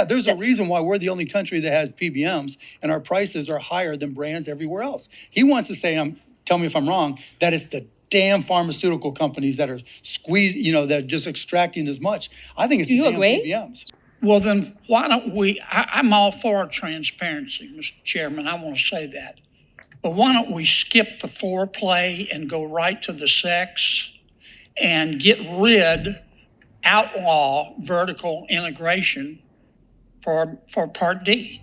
there's a reason why we're the only country that has PBMs and our prices are higher than brands everywhere else. He wants to say, tell me if I'm wrong, that it's the damn pharmaceutical companies that are squeezing, that are just extracting as much. I think it's the damn PBMs. Well, then why don't I'm all for transparency, Mr. Chairman. I want to say that. But why don't we skip the foreplay and go right to the sex and outlaw vertical integration for Part D?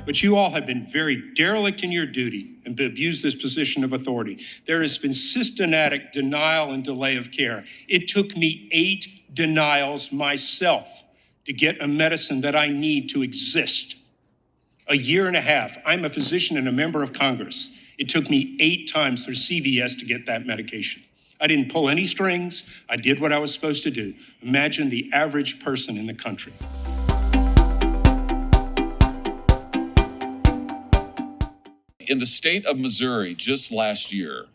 But you all have been very derelict in your duty and abused this position of authority. There has been systematic denial and delay of care. It took me 8 denials myself to get a medicine that I need to exist. A year and a half. I'm a physician and a member of Congress. It took me 8 times through CVS to get that medication. I didn't pull any strings. I did what I was supposed to do. Imagine the average person in the country. In the state of Missouri, just last year,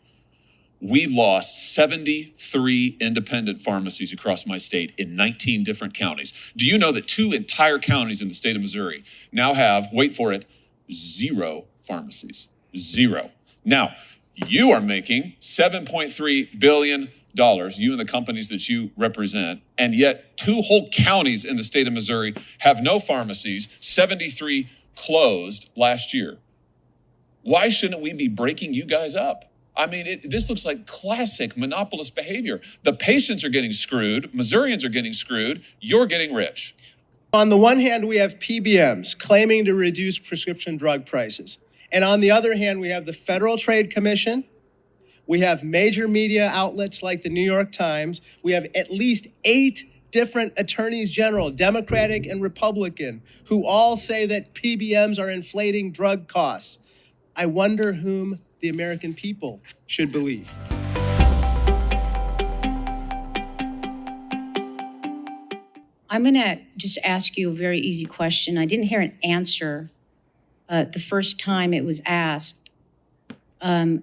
we lost 73 independent pharmacies across my state in 19 different counties. Do you know that 2 entire counties in the state of Missouri now have, wait for it, 0 pharmacies? 0. Now, you are making $7.3 billion, you and the companies that you represent, and yet 2 whole counties in the state of Missouri have no pharmacies, 73 closed last year. Why shouldn't we be breaking you guys up? I mean, this looks like classic monopolist behavior. The patients are getting screwed. Missourians are getting screwed. You're getting rich. On the one hand, we have PBMs claiming to reduce prescription drug prices. And on the other hand, we have the Federal Trade Commission. We have major media outlets like the New York Times. We have at least 8 different attorneys general, Democratic and Republican, who all say that PBMs are inflating drug costs. I wonder whom the American people should believe. I'm going to just ask you a very easy question. I didn't hear an answer the first time it was asked. The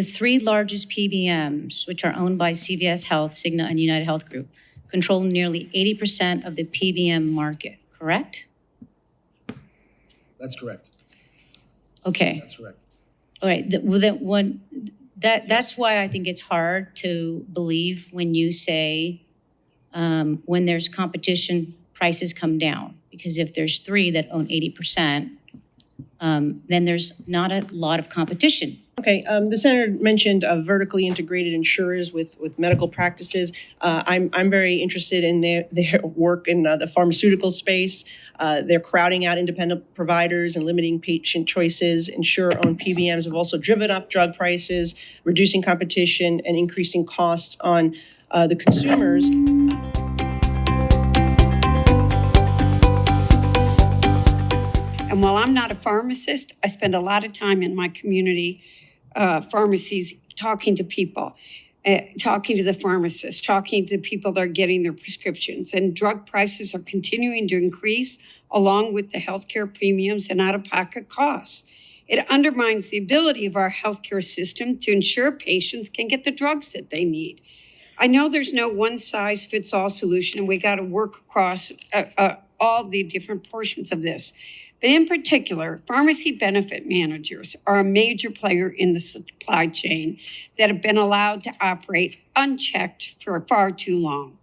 3 largest PBMs, which are owned by CVS Health, Cigna, and United Health Group, control nearly 80% of the PBM market, correct? That's correct. Okay. That's correct. All right. That's why I think it's hard to believe when you say when there's competition, prices come down. Because if there's 3 that own 80%, then there's not a lot of competition. Okay, the senator mentioned vertically integrated insurers with medical practices. I'm very interested in their work in the pharmaceutical space. They're crowding out independent providers and limiting patient choices. Insurer-owned PBMs have also driven up drug prices, reducing competition and increasing costs on the consumers. And while I'm not a pharmacist, I spend a lot of time in my community pharmacies talking to people, talking to the pharmacists, talking to the people that are getting their prescriptions. And drug prices are continuing to increase along with the healthcare premiums and out-of-pocket costs. It undermines the ability of our healthcare system to ensure patients can get the drugs that they need. I know there's no one-size-fits-all solution, and we got to work across all the different portions of this. But in particular, pharmacy benefit managers are a major player in the supply chain that have been allowed to operate unchecked for far too long.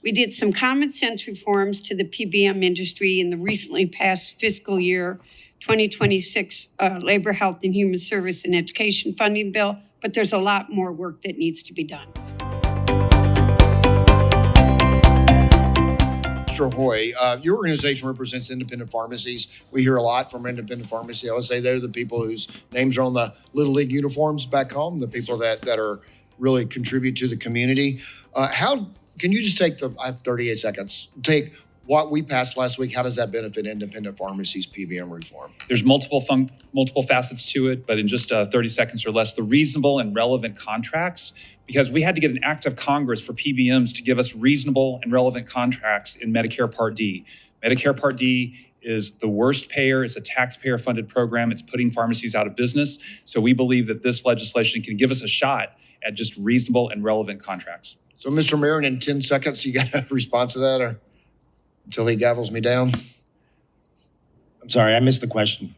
We did some common sense reforms to the PBM industry in the recently passed fiscal year 2026 Labor, Health, and Human Service and Education Funding Bill, but there's a lot more work that needs to be done. Mr. Hoy, your organization represents independent pharmacies. We hear a lot from independent pharmacies. I would say they're the people whose names are on the Little League uniforms back home, the people that are really contribute to the community. How can you just take I have 38 seconds, take what we passed last week, how does that benefit independent pharmacies PBM reform? There's multiple facets to it, but in just 30 seconds or less, the reasonable and relevant contracts, because we had to get an act of Congress for PBMs to give us reasonable and relevant contracts in Medicare Part D. Medicare Part D is the worst payer. It's a taxpayer-funded program. It's putting pharmacies out of business. So we believe that this legislation can give us a shot at just reasonable and relevant contracts. So, Mr. Mayor, in 10 seconds, you got a response to that, or until he gavels me down? I'm sorry, I missed the question.